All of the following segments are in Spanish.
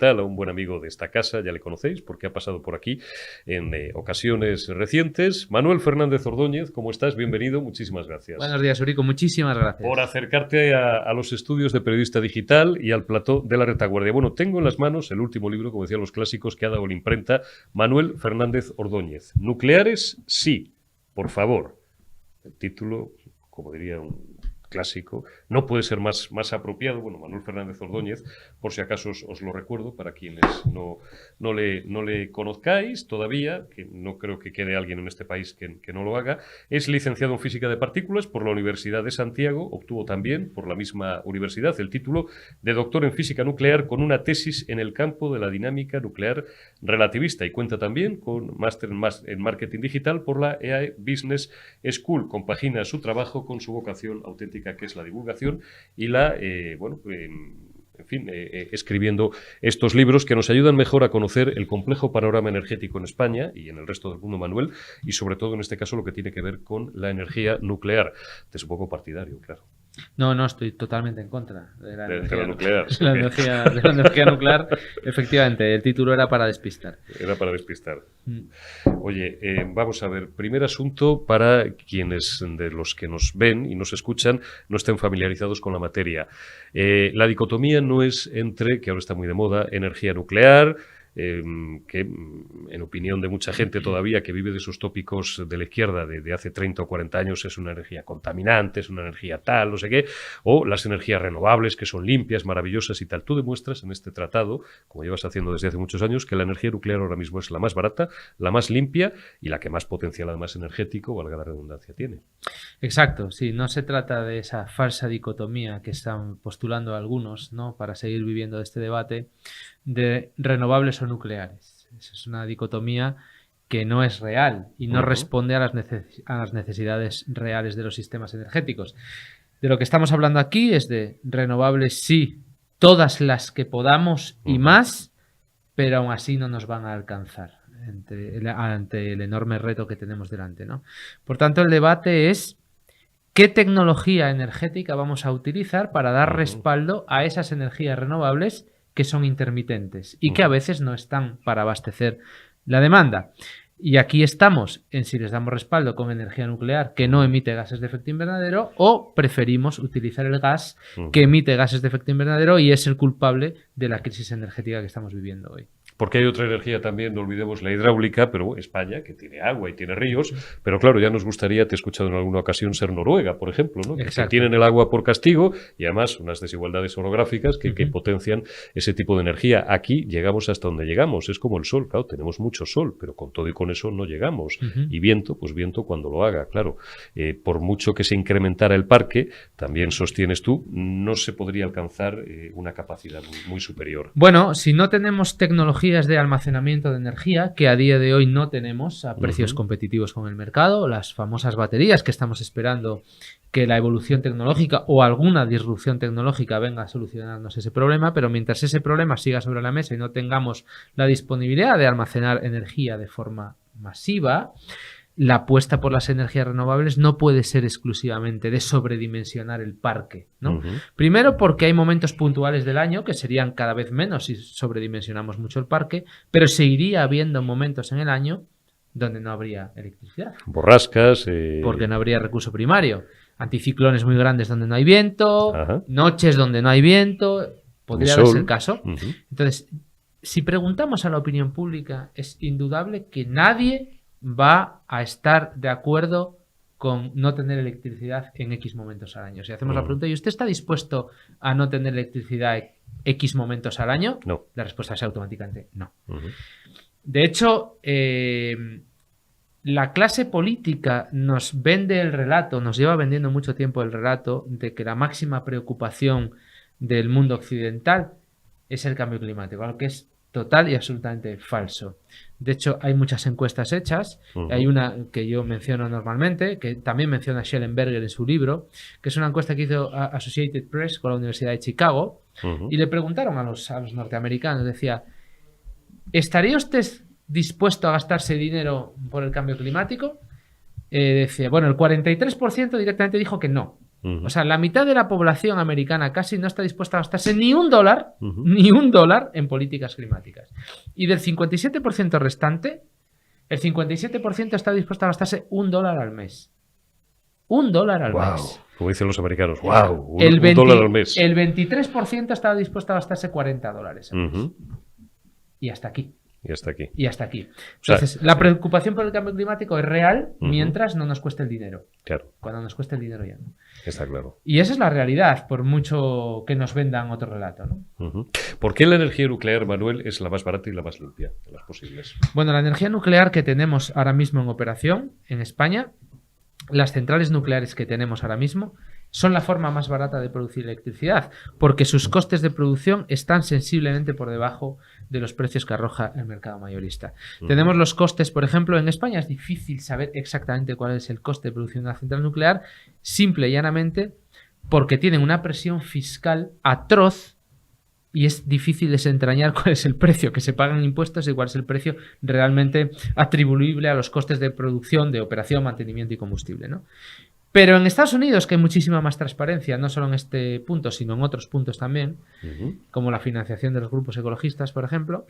tal, a un buen amigo de esta casa, ya le conocéis porque ha pasado por aquí en ocasiones recientes. Manuel Fernández Ordóñez, ¿cómo estás? Bienvenido, muchísimas gracias. Buenos días, Eurico, muchísimas gracias. Por acercarte a los estudios de periodista digital y al plató de La Retaguardia. Bueno, tengo en las manos el último libro, como decían los clásicos, que ha dado la imprenta, Manuel Fernández Ordóñez. ¿Nucleares? Sí, por favor. El título, como diría un clásico, no puede ser más apropiado. Bueno, Manuel Fernández Ordóñez, por si acaso os lo recuerdo, para quienes no le conozcáis todavía, que no creo que quede alguien en este país que no lo haga, es licenciado en Física de Partículas por la Universidad de Santiago, obtuvo también por la misma universidad el título de doctor en Física Nuclear con una tesis en el campo de la dinámica nuclear relativista y cuenta también con máster en Marketing Digital por la EAE Business School. Compagina su trabajo con su vocación auténtica, que es la divulgación y la, escribiendo estos libros que nos ayudan mejor a conocer el complejo panorama energético en España y en el resto del mundo, Manuel, y sobre todo en este caso lo que tiene que ver con la energía nuclear. Te es un poco partidario, claro. No, estoy totalmente en contra de la energía nuclear. De la energía nuclear, efectivamente, el título era para despistar. Era para despistar. Oye, vamos a ver, primer asunto para quienes de los que nos ven y nos escuchan no estén familiarizados con la materia. La dicotomía no es entre, que ahora está muy de moda, energía nuclear, que en opinión de mucha gente todavía que vive de esos tópicos de la izquierda de hace 30 o 40 años es una energía contaminante, es una energía tal, no sé qué, o las energías renovables que son limpias, maravillosas y tal. Tú demuestras en este tratado, como llevas haciendo desde hace muchos años, que la energía nuclear ahora mismo es la más barata, la más limpia y la que más potencial además energético, valga la redundancia, tiene. Exacto, sí, no se trata de esa falsa dicotomía que están postulando algunos, ¿no?, para seguir viviendo este debate de renovables o nucleares. Esa es una dicotomía que no es real y no responde a las necesidades reales de los sistemas energéticos. De lo que estamos hablando aquí es de renovables, sí, todas las que podamos y más, pero aún así no nos van a alcanzar ante el enorme reto que tenemos delante, ¿no? Por tanto, el debate es qué tecnología energética vamos a utilizar para dar respaldo a esas energías renovables que son intermitentes y que a veces no están para abastecer la demanda. Y aquí estamos en si les damos respaldo con energía nuclear que no emite gases de efecto invernadero o preferimos utilizar el gas que emite gases de efecto invernadero y es el culpable de la crisis energética que estamos viviendo hoy. Porque hay otra energía también, no olvidemos la hidráulica, pero España, que tiene agua y tiene ríos, pero claro, ya nos gustaría, te he escuchado en alguna ocasión, ser Noruega, por ejemplo, ¿no? Que tienen el agua por castigo y además unas desigualdades orográficas que potencian ese tipo de energía. Aquí llegamos hasta donde llegamos, es como el sol, claro, tenemos mucho sol, pero con todo y con eso no llegamos. Y viento, pues viento cuando lo haga, claro. Por mucho que se incrementara el parque, también sostienes tú, no se podría alcanzar una capacidad muy superior. Bueno, si no tenemos tecnologías de almacenamiento de energía, que a día de hoy no tenemos a precios competitivos con el mercado, las famosas baterías que estamos esperando que la evolución tecnológica o alguna disrupción tecnológica venga a solucionarnos ese problema, pero mientras ese problema siga sobre la mesa y no tengamos la disponibilidad de almacenar energía de forma masiva, la apuesta por las energías renovables no puede ser exclusivamente de sobredimensionar el parque, ¿no? Primero porque hay momentos puntuales del año que serían cada vez menos si sobredimensionamos mucho el parque, pero seguiría habiendo momentos en el año donde no habría electricidad. Borrascas. Porque no habría recurso primario. Anticiclones muy grandes donde no hay viento, noches donde no hay viento, podría ser el caso. Entonces, si preguntamos a la opinión pública, es indudable que nadie va a estar de acuerdo con no tener electricidad en X momentos al año. Si hacemos la pregunta, ¿y usted está dispuesto a no tener electricidad X momentos al año? No. La respuesta es automáticamente no. De hecho, la clase política nos vende el relato, nos lleva vendiendo mucho tiempo el relato de que la máxima preocupación del mundo occidental es el cambio climático, algo que es total y absolutamente falso. De hecho, hay muchas encuestas hechas. Hay una que yo menciono normalmente, que también menciona Schellenberger en su libro, que es una encuesta que hizo Associated Press con la Universidad de Chicago, y le preguntaron a los norteamericanos, decía, ¿estaría usted dispuesto a gastarse dinero por el cambio climático? Decía, bueno, el 43% directamente dijo que no. O sea, la mitad de la población americana casi no está dispuesta a gastarse ni un dólar en políticas climáticas. Y del 57% restante, el 57% está dispuesto a gastarse $1 al mes. $1 al mes. Como dicen los americanos, wow, El $1 al mes. El 23% estaba dispuesto a gastarse $40 al mes. Y hasta aquí. Y hasta aquí. Y hasta aquí. Entonces, la preocupación por el cambio climático es real mientras no nos cueste el dinero. Claro. Cuando nos cueste el dinero ya no. Está claro. Y esa es la realidad, por mucho que nos vendan otro relato, ¿no? ¿Por qué la energía nuclear, Manuel, es la más barata y la más limpia de las posibles? Bueno, la energía nuclear que tenemos ahora mismo en operación en España, las centrales nucleares que tenemos ahora mismo, son la forma más barata de producir electricidad, porque sus costes de producción están sensiblemente por debajo de los precios que arroja el mercado mayorista. Tenemos los costes, por ejemplo, en España es difícil saber exactamente cuál es el coste de producción de una central nuclear, simple y llanamente porque tienen una presión fiscal atroz y es difícil desentrañar cuál es el precio que se paga en impuestos y cuál es el precio realmente atribuible a los costes de producción, de operación, mantenimiento y combustible, ¿no? Pero en Estados Unidos, que hay muchísima más transparencia, no solo en este punto, sino en otros puntos también, como la financiación de los grupos ecologistas, por ejemplo,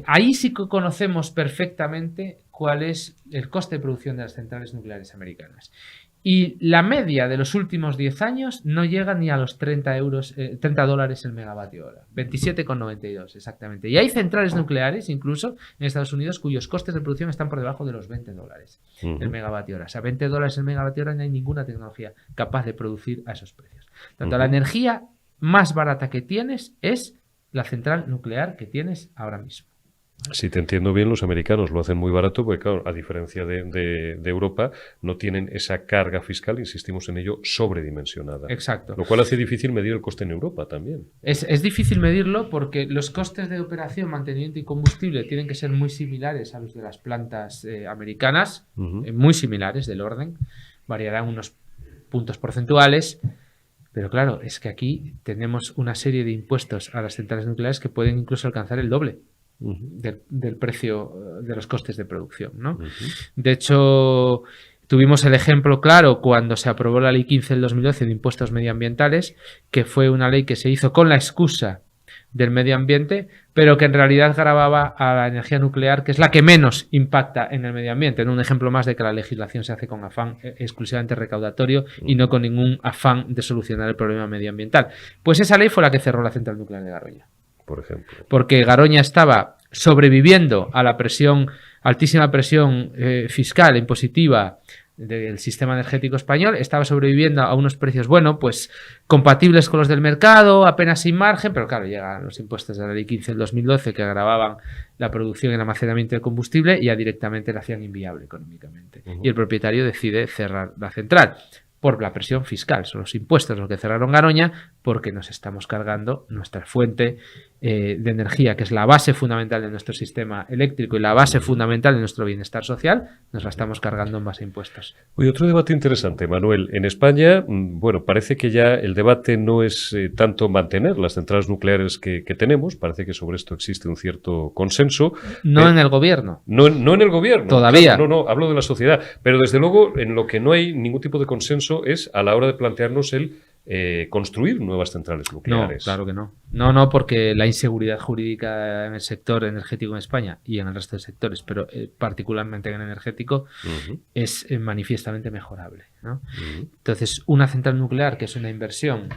ahí sí que conocemos perfectamente cuál es el coste de producción de las centrales nucleares americanas. Y la media de los últimos 10 años no llega ni a los $30 el megavatio hora. 27,92 exactamente. Y hay centrales nucleares, incluso en Estados Unidos, cuyos costes de producción están por debajo de los $20 el megavatio hora. O sea, $20 el megavatio hora, no hay ninguna tecnología capaz de producir a esos precios. Tanto la energía más barata que tienes es la central nuclear que tienes ahora mismo. Si te entiendo bien, los americanos lo hacen muy barato porque, claro, a diferencia de Europa, no tienen esa carga fiscal, insistimos en ello, sobredimensionada. Exacto. Lo cual hace difícil medir el coste en Europa también. Es difícil medirlo porque los costes de operación, mantenimiento y combustible tienen que ser muy similares a los de las plantas americanas, muy similares del orden, variarán unos puntos porcentuales, pero claro, es que aquí tenemos una serie de impuestos a las centrales nucleares que pueden incluso alcanzar el doble. Del precio de los costes de producción, ¿no? De hecho, tuvimos el ejemplo claro cuando se aprobó la Ley 15 del 2012 de impuestos medioambientales, que fue una ley que se hizo con la excusa del medio ambiente, pero que en realidad gravaba a la energía nuclear, que es la que menos impacta en el medio ambiente. En un ejemplo más de que la legislación se hace con afán exclusivamente recaudatorio y no con ningún afán de solucionar el problema medioambiental. Pues esa ley fue la que cerró la central nuclear de Garoña. Por ejemplo. Porque Garoña estaba sobreviviendo a la altísima presión fiscal e impositiva del sistema energético español, estaba sobreviviendo a unos precios, bueno, pues compatibles con los del mercado, apenas sin margen, pero claro, llegan los impuestos de la Ley 15 del 2012 que agravaban la producción y el almacenamiento de combustible y ya directamente la hacían inviable económicamente. Y el propietario decide cerrar la central. Por la presión fiscal, son los impuestos los que cerraron Garoña porque nos estamos cargando nuestra fuente de energía, que es la base fundamental de nuestro sistema eléctrico y la base fundamental de nuestro bienestar social, nos la estamos cargando en base a impuestos. Oye, otro debate interesante, Manuel. En España, bueno, parece que ya el debate no es tanto mantener las centrales nucleares que tenemos, parece que sobre esto existe un cierto consenso. No en el gobierno. No en el gobierno. Todavía. Claro, no, hablo de la sociedad. Pero desde luego, en lo que no hay ningún tipo de consenso es a la hora de plantearnos el construir nuevas centrales nucleares. No, claro que no. No, porque la inseguridad jurídica en el sector energético en España y en el resto de sectores, pero particularmente en el energético, es manifiestamente mejorable, ¿no? Entonces, una central nuclear, que es una inversión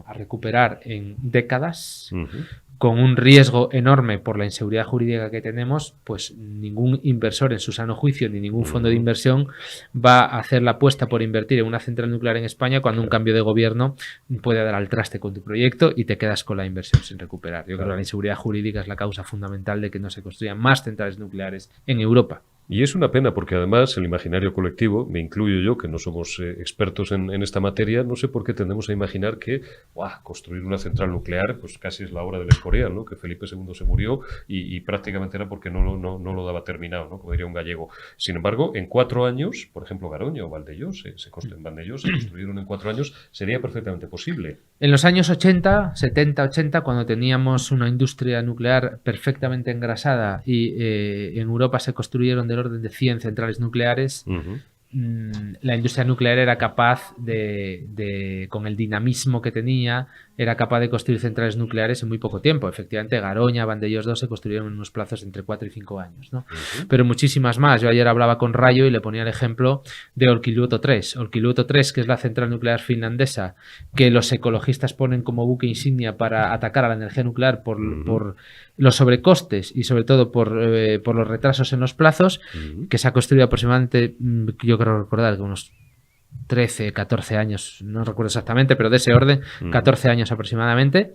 a recuperar en décadas, con un riesgo enorme por la inseguridad jurídica que tenemos, pues ningún inversor en su sano juicio ni ningún fondo de inversión va a hacer la apuesta por invertir en una central nuclear en España cuando un cambio de gobierno puede dar al traste con tu proyecto y te quedas con la inversión sin recuperar. Yo creo que la inseguridad jurídica es la causa fundamental de que no se construyan más centrales nucleares en Europa. Y es una pena porque además el imaginario colectivo, me incluyo yo que no somos expertos en esta materia, no sé por qué tendemos a imaginar que construir una central nuclear pues casi es la obra del Escorial, ¿no? Que Felipe II se murió y prácticamente era porque no lo daba terminado, ¿no? Como diría un gallego. Sin embargo, en 4 años, por ejemplo Garoña o Vandellós, en Vandellós se construyeron en 4 años, sería perfectamente posible. En los años 80, 70, 80, cuando teníamos una industria nuclear perfectamente engrasada y en Europa se construyeron del orden de 100 centrales nucleares, la industria nuclear era capaz con el dinamismo que tenía, era capaz de construir centrales nucleares en muy poco tiempo. Efectivamente, Garoña, Vandellós 2 se construyeron en unos plazos entre 4 y 5 años, ¿no? Pero muchísimas más. Yo ayer hablaba con Rayo y le ponía el ejemplo de Olkiluoto 3. Olkiluoto 3, que es la central nuclear finlandesa, que los ecologistas ponen como buque insignia para atacar a la energía nuclear por los sobrecostes y sobre todo por los retrasos en los plazos, que se ha construido aproximadamente, yo creo recordar que unos 13, 14 años, no recuerdo exactamente, pero de ese orden, 14 años aproximadamente.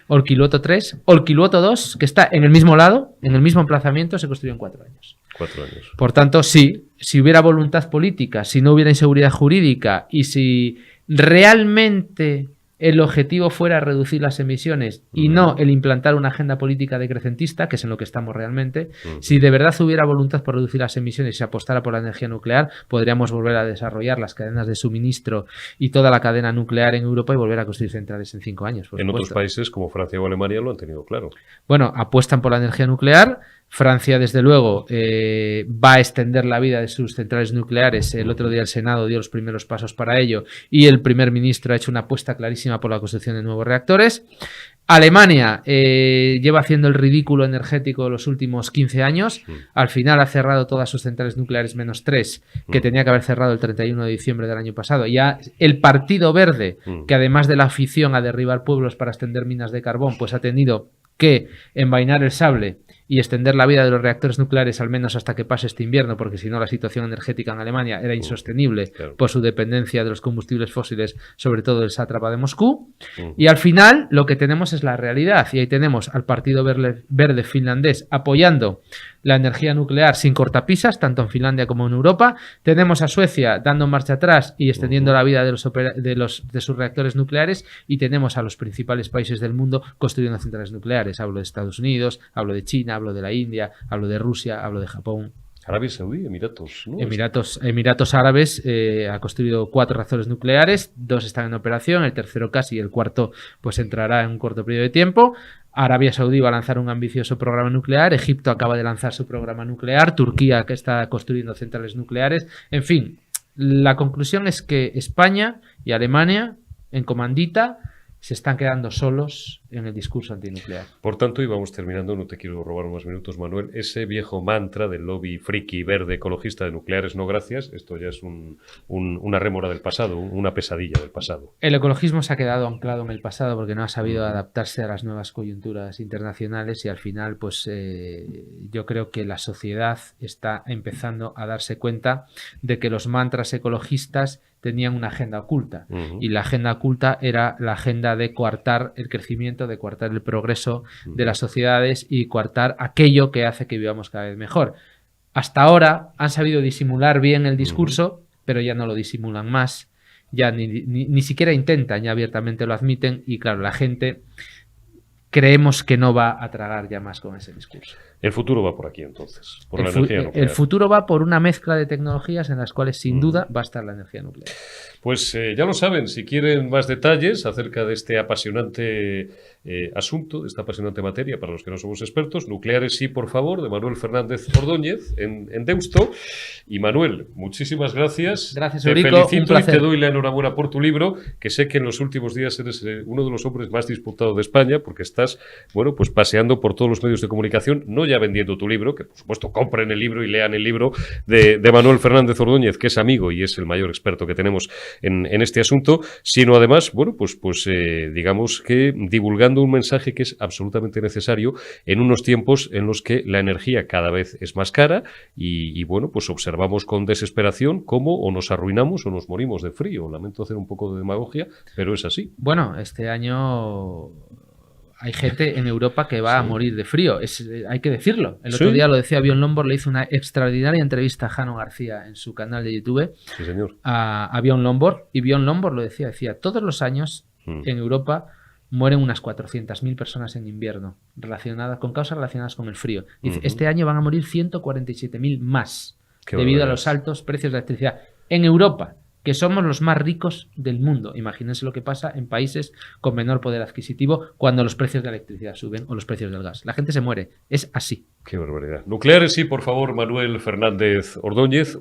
Olkiluoto 3, Olkiluoto 2, que está en el mismo lado, en el mismo emplazamiento, se construyó en 4 años. 4 años. Por tanto, sí, si hubiera voluntad política, si no hubiera inseguridad jurídica y si realmente el objetivo fuera reducir las emisiones y no el implantar una agenda política decrecentista, que es en lo que estamos realmente, si de verdad hubiera voluntad por reducir las emisiones y se apostara por la energía nuclear, podríamos volver a desarrollar las cadenas de suministro y toda la cadena nuclear en Europa y volver a construir centrales en 5 años. En otros países como Francia o Alemania lo han tenido claro. Bueno, apuestan por la energía nuclear. Francia, desde luego, va a extender la vida de sus centrales nucleares. El otro día el Senado dio los primeros pasos para ello y el primer ministro ha hecho una apuesta clarísima por la construcción de nuevos reactores. Alemania lleva haciendo el ridículo energético los últimos 15 años. Al final ha cerrado todas sus centrales nucleares menos 3, que tenía que haber cerrado el 31 de diciembre del año pasado. Ya el Partido Verde, que además de la afición a derribar pueblos para extender minas de carbón, pues ha tenido que envainar el sable y extender la vida de los reactores nucleares al menos hasta que pase este invierno, porque si no la situación energética en Alemania era insostenible por su dependencia de los combustibles fósiles, sobre todo del sátrapa de Moscú. Y al final lo que tenemos es la realidad, y ahí tenemos al Partido Verde finlandés apoyando la energía nuclear sin cortapisas, tanto en Finlandia como en Europa. Tenemos a Suecia dando marcha atrás y extendiendo la vida de sus reactores nucleares, y tenemos a los principales países del mundo construyendo centrales nucleares. Hablo de Estados Unidos, hablo de China, hablo de la India, hablo de Rusia, hablo de Japón. Arabia Saudí, Emiratos, ¿no? Emiratos Árabes ha construido 4 reactores nucleares, 2 están en operación, el tercero casi, y el cuarto pues entrará en un corto periodo de tiempo. Arabia Saudí va a lanzar un ambicioso programa nuclear, Egipto acaba de lanzar su programa nuclear, Turquía que está construyendo centrales nucleares. En fin, la conclusión es que España y Alemania, en comandita, se están quedando solos en el discurso antinuclear. Por tanto, y vamos terminando, no te quiero robar más minutos, Manuel, ese viejo mantra del lobby friki verde ecologista de nucleares no gracias, esto ya es una rémora del pasado, una pesadilla del pasado. El ecologismo se ha quedado anclado en el pasado porque no ha sabido adaptarse a las nuevas coyunturas internacionales, y al final pues yo creo que la sociedad está empezando a darse cuenta de que los mantras ecologistas tenían una agenda oculta, y la agenda oculta era la agenda de coartar el crecimiento, de coartar el progreso de las sociedades y coartar aquello que hace que vivamos cada vez mejor. Hasta ahora han sabido disimular bien el discurso, pero ya no lo disimulan más, ya ni siquiera intentan, ya abiertamente lo admiten, y claro, la gente creemos que no va a tragar ya más con ese discurso. El futuro va por aquí entonces, por la energía nuclear. El futuro va por una mezcla de tecnologías en las cuales sin duda va a estar la energía nuclear. Pues ya lo saben, si quieren más detalles acerca de este apasionante asunto, de esta apasionante materia para los que no somos expertos, Nucleares sí, por favor, de Manuel Fernández Ordóñez en Deusto. Y Manuel, muchísimas gracias. Gracias, te Eurico, felicito un placer. y te doy la enhorabuena por tu libro, que sé que en los últimos días eres uno de los hombres más disputados de España, porque estás, bueno, pues paseando por todos los medios de comunicación, no ya vendiendo tu libro, que por supuesto compren el libro y lean el libro de Manuel Fernández Ordóñez, que es amigo y es el mayor experto que tenemos en este asunto, sino además, bueno, pues digamos que divulgando un mensaje que es absolutamente necesario en unos tiempos en los que la energía cada vez es más cara y bueno, pues observamos con desesperación cómo o nos arruinamos o nos morimos de frío. Lamento hacer un poco de demagogia, pero es así. Bueno, este año hay gente en Europa que va a morir de frío, hay que decirlo. El otro día lo decía Bjorn Lomborg, le hizo una extraordinaria entrevista a Jano García en su canal de YouTube, sí, señor, a Bjorn Lomborg, y Bjorn Lomborg lo decía, todos los años en Europa mueren unas 400.000 personas en invierno con causas relacionadas con el frío. Dice, este año van a morir 147.000 más debido a los altos precios de electricidad en Europa, que somos los más ricos del mundo. Imagínense lo que pasa en países con menor poder adquisitivo cuando los precios de la electricidad suben o los precios del gas. La gente se muere. Es así. Qué barbaridad. Nucleares sí, por favor, Manuel Fernández Ordóñez.